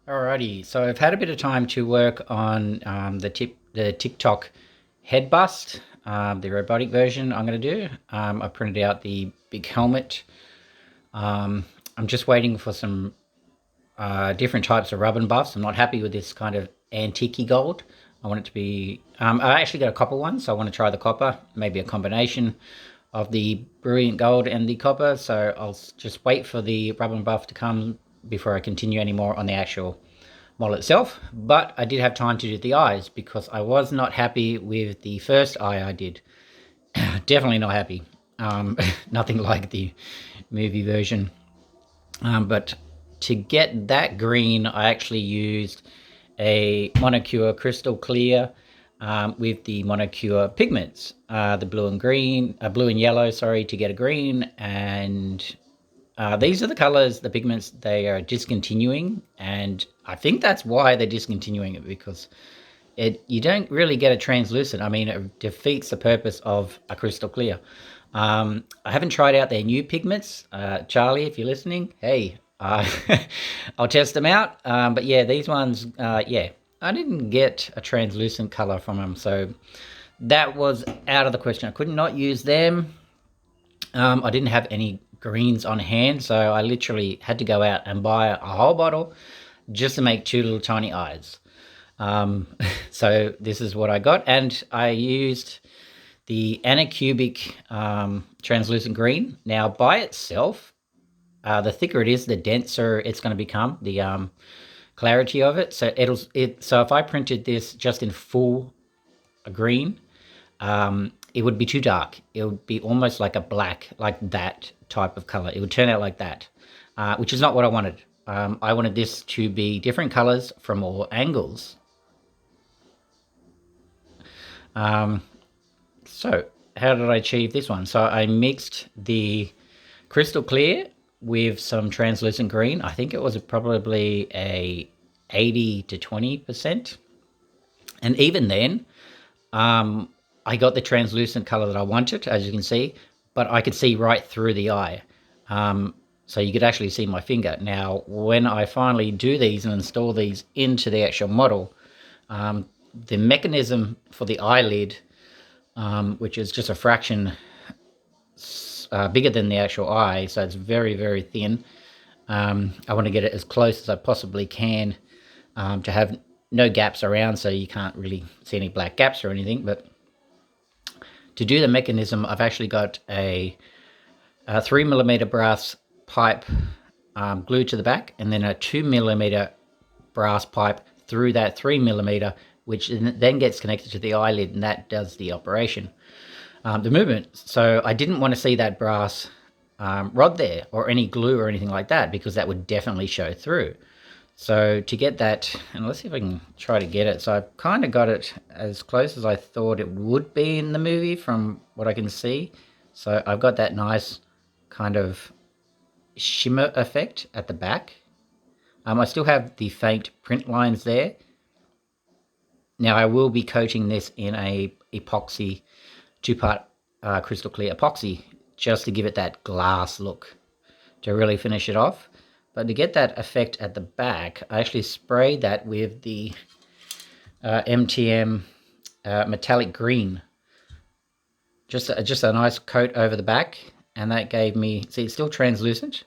Alrighty, so I've had a bit of time to work on the Tik-Tok head bust, the robotic version I'm going to do. I printed out the big helmet. I'm just waiting for some different types of rub and buffs. I'm not happy with this kind of antique gold. I want it to be... I actually got a copper one, so I want to try the copper, maybe a combination of the brilliant gold and the copper. So I'll just wait for the rub and buff to come before I continue any more on the actual model itself. But I did have time to do the eyes because I was not happy with the first eye I did. Definitely not happy. Nothing like the movie version. But to get that green, I actually used a Monocure Crystal Clear with the Monocure pigments, the blue and green, blue and yellow, sorry, to get a green. And these are the colors, the pigments they are discontinuing, and I think that's why they're discontinuing it, because you don't really get a translucent. I mean, it defeats the purpose of a crystal clear. I haven't tried out their new pigments. Charlie, if you're listening, hey, I'll test them out. But yeah, these ones, yeah, I didn't get a translucent color from them, so that was out of the question. I could not use them. I didn't have any greens on hand, so I literally had to go out and buy a whole bottle just to make two little tiny eyes. Um, so this is what I got, and I used the Anacubic translucent green. Now, by itself, the thicker it is, the denser it's going to become, the clarity of it. So so if I printed this just in full green, it would be too dark. It would be almost like a black, like that type of color. It would turn out like that, which is not what I wanted. I wanted this to be different colors from all angles. So how did I achieve this one? So I mixed the crystal clear with some translucent green. I think it was probably a 80 to 20%. And even then, I got the translucent color that I wanted, as you can see, but I could see right through the eye. So you could actually see my finger. Now, when I finally do these and install these into the actual model, the mechanism for the eyelid, which is just a fraction bigger than the actual eye, so it's very, very thin. I want to get it as close as I possibly can to have no gaps around, so you can't really see any black gaps or anything. But to do the mechanism, I've actually got a 3mm brass pipe glued to the back, and then a 2mm brass pipe through that 3mm, which then gets connected to the eyelid, and that does the operation, the movement. So I didn't want to see that brass rod there, or any glue or anything like that, because that would definitely show through. So to get that, and let's see if I can try to get it. So I've kind of got it as close as I thought it would be in the movie from what I can see. So I've got that nice kind of shimmer effect at the back. I still have the faint print lines there. Now I will be coating this in a epoxy, two-part crystal clear epoxy, just to give it that glass look, to really finish it off. But to get that effect at the back, I actually sprayed that with the MTM metallic green. Just a nice coat over the back, and that gave me, see, it's still translucent,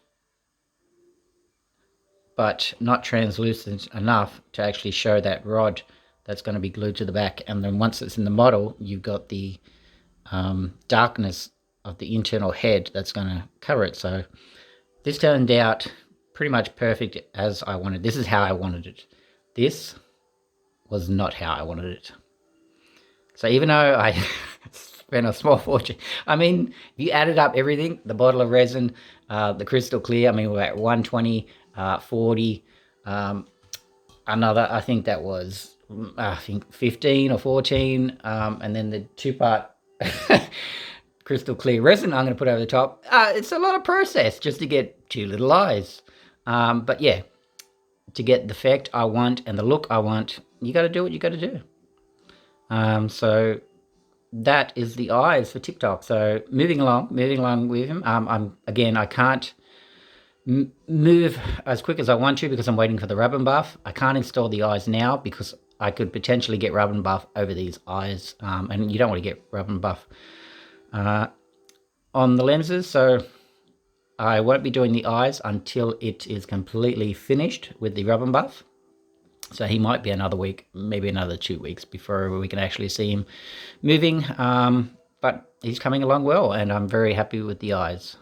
but not translucent enough to actually show that rod that's going to be glued to the back. And then once it's in the model, you've got the darkness of the internal head that's going to cover it. So this turned out pretty much perfect as I wanted. This is how I wanted it. This was not how I wanted it. So even though I spent a small fortune, I mean, if you added up everything, the bottle of resin, the crystal clear, I mean, we're at 120, 40, another, I think that was, I think 15 or 14, and then the two-part crystal clear resin I'm going to put over the top. It's a lot of process just to get two little eyes. But yeah, to get the effect I want and the look I want, you got to do what you got to do. So that is the eyes for Tik-Tok. So moving along with him. I can't move as quick as I want to because I'm waiting for the rub and buff. I can't install the eyes now because I could potentially get rub and buff over these eyes, and you don't want to get rub and buff on the lenses, so I won't be doing the eyes until it is completely finished with the rub and buff. So he might be another week, maybe another 2 weeks before we can actually see him moving. But he's coming along well, and I'm very happy with the eyes.